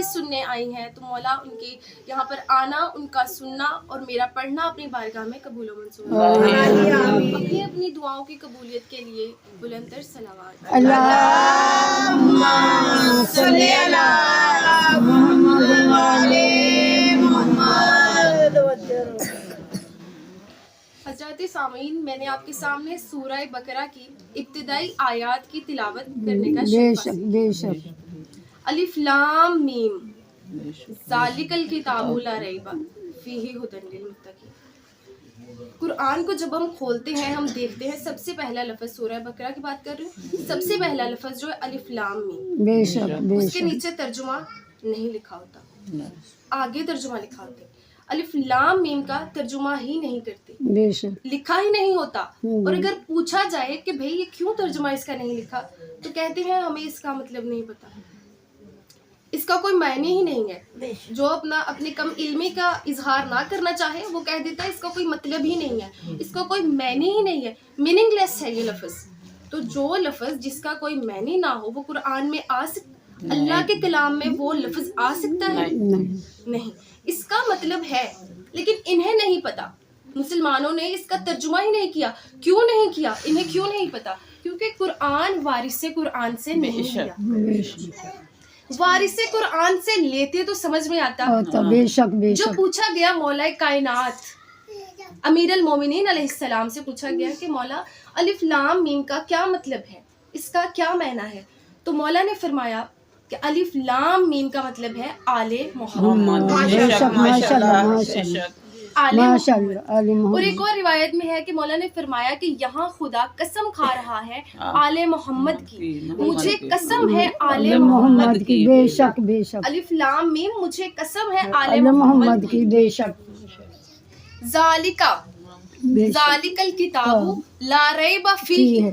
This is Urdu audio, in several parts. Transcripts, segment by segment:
سننے آئی ہیں، تو مولا ان کے یہاں پر آنا، ان کا سننا اور میرا پڑھنا اپنی بارگاہ میں قبول و منظور اپنی اپنی دعاؤں کی قبولیت کے لیے بلند تر صلوات۔ اللہم صلی علی محمد وعلی محمد۔ حضرات سامعین، میں نے آپ کے سامنے سورہ بقرہ کی ابتدائی آیات کی تلاوت کرنے کا شرف حاصل کیا۔ الف لام میم ذالک الکتاب لا ریب فیہ ھدی للمتقین۔ قرآن کو جب ہم کھولتے ہیں، ہم دیکھتے ہیں سب سے پہلا لفظ، سورہ بقرہ کی بات کر رہے ہیں، سب سے پہلا لفظ جو ہے الف لام میم، اس کے نیچے ترجمہ نہیں لکھا ہوتا، آگے ترجمہ لکھا ہوتا ہے۔ الف لام میم کا ترجمہ ہی نہیں کرتے، لکھا ہی نہیں ہوتا، اور اگر پوچھا جائے کہ بھئی یہ کیوں ترجمہ اس کا نہیں لکھا، تو کہتے ہیں ہمیں اس کا مطلب نہیں پتا، اس کا کوئی معنی ہی نہیں ہے۔ جو اپنے کم علمی کا اظہار نہ کرنا چاہے وہ کہہ دیتا ہے اس کا کوئی مطلب ہی نہیں ہے، اس کا کوئی معنی ہی نہیں ہے، میننگ لیس ہے یہ لفظ۔ تو جو لفظ جس کا کوئی معنی نہ ہو وہ قرآن میں اللہ کے کلام میں وہ لفظ آ سکتا ہے؟ نہیں، اس کا مطلب ہے، لیکن انہیں نہیں پتا، مسلمانوں نے اس کا ترجمہ ہی نہیں کیا۔ کیوں نہیں کیا؟ انہیں کیوں نہیں پتا؟ کیونکہ قرآن وارث قرآن سے نہیں لیا۔ وارث قرآن سے لیتے تو سمجھ میں آتا۔ جو پوچھا گیا مولا کائنات امیر المومنین علیہ السلام سے پوچھا گیا کہ مولا الف لام میم کا کیا مطلب ہے، اس کا کیا معنی ہے، تو مولا نے فرمایا کہ الف لام میم کا مطلب ہے آل محمد۔ اور ایک اور روایت میں ہے کہ مولا نے فرمایا کہ یہاں خدا قسم کھا رہا ہے آل محمد کی، مجھے قسم ہے آل محمد کی، بے شک بے شک، الف لام میم مجھے قسم ہے آل محمد کی، بے شک۔ ذالک الکتاب لا ریب فیہ،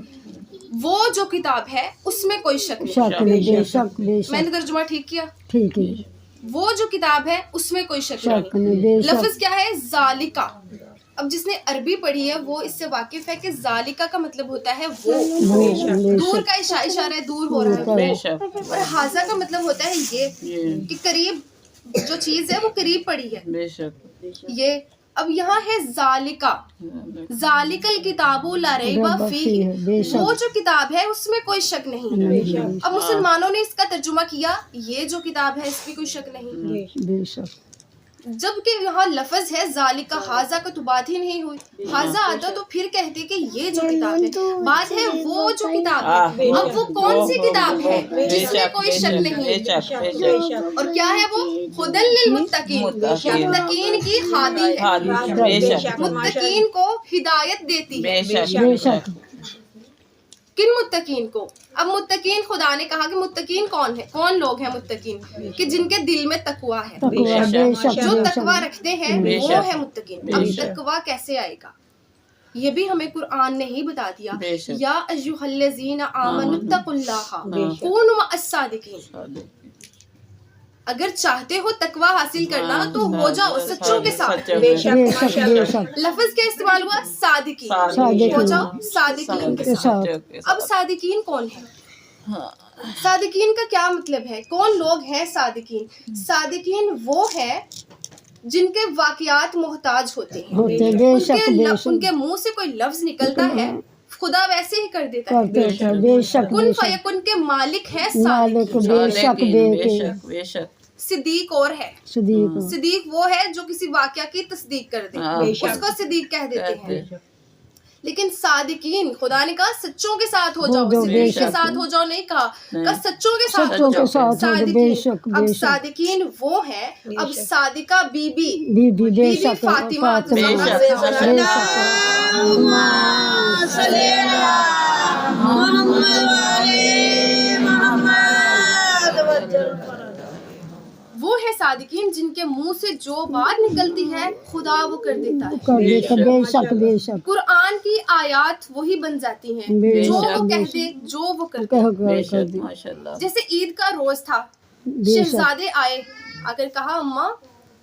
وہ جو کتاب ہے اس میں کوئی شک نہیں۔ میں نے ترجمہ ٹھیک کیا؟ ٹھیک ہے۔ وہ جو کتاب ہے اس میں کوئی شک نہیں۔ لفظ کیا ہے؟ ذالکہ۔ اب جس نے عربی پڑھی ہے وہ اس سے واقف ہے کہ ذالکہ کا مطلب ہوتا ہے وہ، دور کا اشارہ ہے، دور ہو رہا ہے، اور ھذا کا مطلب ہوتا ہے یہ کہ قریب جو چیز ہے وہ قریب پڑی ہے یہ۔ اب یہاں ہے ذالکہ، ذالک الکتاب لا ریب فیہ، وہ جو کتاب ہے اس میں کوئی شک نہیں۔ اب مسلمانوں نے اس کا ترجمہ کیا یہ جو کتاب ہے اس میں کوئی شک نہیں، جبکہ یہاں لفظ ہے ذالکہ، ھذا کا تو بات ہی نہیں ہوئی۔ ھذا آتا تو پھر کہتے کہ یہ جو کتاب ہے، بات ہے وہ جو کتاب ہے۔ اب وہ کون سی کتاب ہے جس میں کوئی شک نہیں، اور کیا ہے وہ؟ ھدی للمتقین، متقین کی ہادی ہے، متقین کو ہدایت دیتی ہے۔ کن متقین کو؟ اب متقین، خدا نے کہا کہ متقین کون ہے، کون لوگ ہیں متقین؟ کہ جن کے دل میں تقویٰ ہے، جو تقویٰ رکھتے ہیں وہ ہے متقین۔ اب تقویٰ کیسے آئے گا یہ بھی ہمیں قرآن نے ہی بتا دیا۔ یا ایھا الذین آمنوا اتقوا اللہ کونوا مع الصادقین، اگر چاہتے ہو تقویٰ حاصل کرنا تو ہو جاؤ سچوں کے ساتھ۔ لفظ کیا استعمال ہوا؟ صادقین، ہو جاؤ صادقین کے ساتھ۔ اب صادقین کون ہے؟ صادقین کا کیا مطلب ہے؟ کون لوگ ہیں صادقین؟ صادقین وہ ہے جن کے واقعات محتاج ہوتے ہیں، ان کے منہ سے کوئی لفظ نکلتا ہے خدا ویسے ہی کر دیتا ہے، کن فیکن کے مالک ہے صادق۔ صدیق اور ہے، صدیق وہ ہے جو کسی واقعہ کی تصدیق کر دے، اس کو صدیق کہہ دیتے ہیں۔ لیکن صادقین، خدا نے کہا سچوں کے ساتھ ہو جاؤ، صدیق کے ساتھ ہو جاؤ نہیں کہا سچوں کے ساتھ ہو جاؤ، صادقین۔ اب صادقین وہ ہے، اب صادقہ بی بی فاطمہ وہ ہے صادقین جن کے منہ سے جو بات نکلتی ہے خدا وہ کر دیتا ہے۔ قرآن کی آیات وہی بن جاتی ہیں، جو وہ کہہ دے جو وہ کر دے۔ جیسے عید کا روز تھا، شہزادے آئے، اگر کہا اماں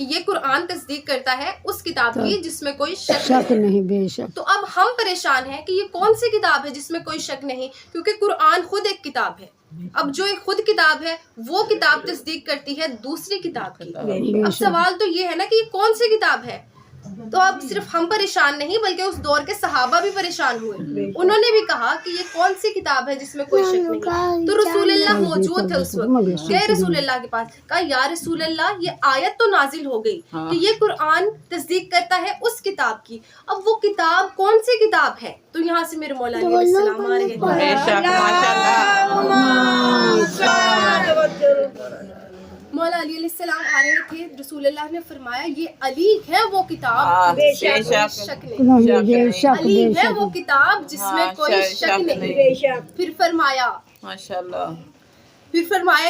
کہ یہ قرآن تصدیق کرتا ہے اس کتاب کی جس میں کوئی شک شک نہیں۔ نہیں بے شک تو اب ہم پریشان ہیں کہ یہ کون سی کتاب ہے جس میں کوئی شک نہیں، کیونکہ قرآن خود ایک کتاب ہے۔ اب جو ایک خود کتاب ہے وہ کتاب تصدیق کرتی ہے دوسری کتاب کی۔ اب سوال تو یہ ہے نا کہ یہ کون سی کتاب ہے؟ تو اب صرف ہم پریشان نہیں بلکہ اس دور کے صحابہ بھی پریشان ہوئے، انہوں نے بھی کہا کہ یہ کون سی کتاب ہے جس میں کوئی شک نہیں۔ تو رسول اللہ موجود تھے اس وقت، گئے رسول اللہ کے پاس، کہا یا رسول اللہ یہ آیت تو نازل ہو گئی کہ یہ قرآن تصدیق کرتا ہے اس کتاب کی، اب وہ کتاب کون سی کتاب ہے؟ تو یہاں سے میرے مولا علیہ السلام آ رہے بے ہیں۔ شک مولا علی علیہ السلام آ رہے تھے، رسول اللہ نے فرمایا یہ علی ہے وہ کتاب، ہاں، بے بے شک شک۔ شک نہیں، بے شک علی بے ہے شک وہ کتاب جس میں ہاں، کوئی شک شک نہیں۔ نہیں۔ پھر فرمایا ماشاء اللہ،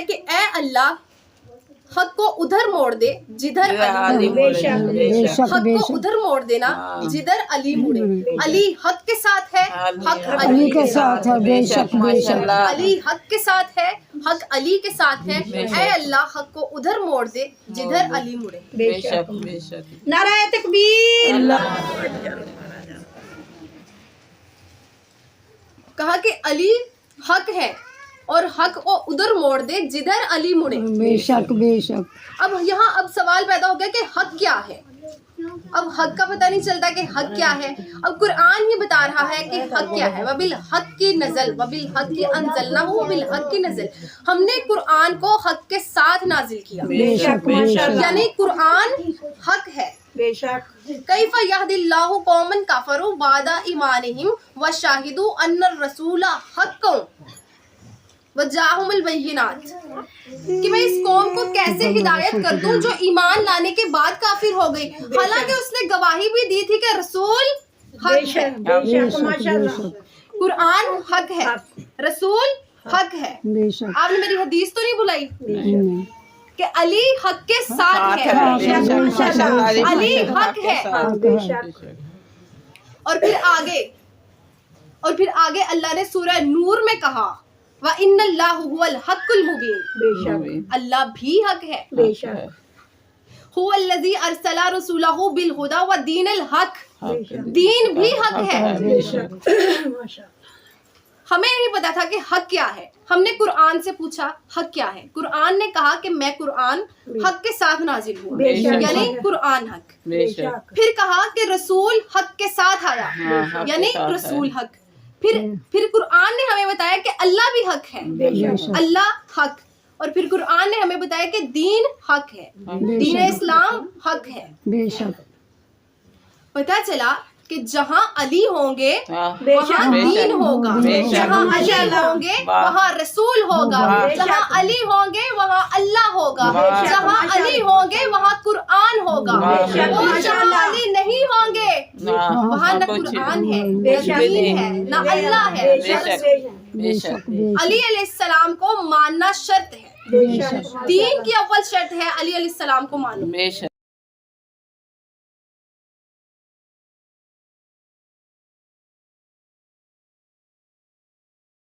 کہ اے اللہ حق کو ادھر موڑ دے جدھر علی بے مڑے، شک بے شک حق بے کو شک ادھر موڑ دینا جدھر علی مڑے۔ علی حق کے ساتھ ہے، حق علی کے ساتھ ہے بے شک بے ماشاء شک اللہ، علی حق کے ساتھ ہے، حق علی کے ساتھ ہے، اے اللہ حق کو ادھر موڑ دے جدھر علی مڑے۔ بے شک بے شک۔ نعرہ تکبیر، کہا کہ علی حق ہے اور حق کو ادھر موڑ دے جدھر علی مڑے۔ بے شک بے شک اب یہاں اب سوال پیدا ہو گیا کہ حق کیا ہے؟ اب حق کا پتہ نہیں چلتا کہ حق کیا ہے۔ اب قرآن ہی بتا رہا ہے کہ حق کیا ہے، وَبِالْحَقِّ کی نزل، وَبِالْحَقِّ أَنزَلْنَاهُ وَبِالْحَقِّ نزل، ہم نے قرآن کو حق کے ساتھ نازل کیا، بے شک بے شک یعنی قرآن حق ہے۔ بے شک کیف یہدی اللہ قوما کفروا بعد ایمانہم وشاہدوا ان الرسول حق وجاءہم البینات، کہ میں اس قوم کو کیسے ہدایت کر دوں جو ایمان لانے کے بعد کافر ہو گئی، حالانکہ اس نے گواہی بھی دی تھی کہ رسول بے حق ہے، شک بے شک ماشاء اللہ، قرآن حق ہے، رسول حق ہے۔ بے شک آپ نے میری حدیث تو نہیں بلائی نہیں کہ علی حق کے ساتھ ہے، بے شک ماشاء اللہ، علی حق ہے۔ بے شک اور پھر آگے اللہ نے سورہ نور میں کہا وَإِنَّ اللَّهُ هُوَ الْحَقُّ الْمُبِينُ، بے شک اللہ بھی حق ہے۔ بے شک هُوَ الَّذِي أَرْسَلَ رَسُولَهُ بِالْهُدَى وَدِينِ الْحَقِّ، دین بھی حق ہے۔ بے شک ماشاء اللہ، ہمیں نہیں پتا تھا کہ حق کیا ہے، ہم نے قرآن سے پوچھا حق کیا ہے، قرآن نے کہا کہ میں قرآن حق کے ساتھ نازل ہوں، بے شک۔ یعنی قرآن حق۔ بے شک۔ پھر کہا کہ رسول حق کے ساتھ آیا، حق کے یعنی ساتھ رسول حق۔ پھر قرآن نے ہمیں بتایا کہ اللہ بھی حق ہے، بے شک اللہ حق۔ اور پھر قرآن نے ہمیں بتایا کہ دین حق ہے، دین اسلام حق ہے۔ بے شک پتہ چلا کہ جہاں علی ہوں گے بے وہاں شک، دین ہوگا، بے شک، جہاں علی ہوں گے وہاں رسول ہوگا، جہاں علی ہوں گے وہاں اللہ ہوگا، جہاں علی ہوں گے وہاں قرآن ہوگا، اور جہاں علی نہیں ہوں گے وہاں نہ قرآن ہے، نہ دین ہے، نہ اللہ ہے۔ بے شک بے شک۔ علی علیہ السلام کو ماننا شرط ہے، بے شک دین کی اول شرط ہے علی علیہ السلام کو ماننا۔ بے شک۔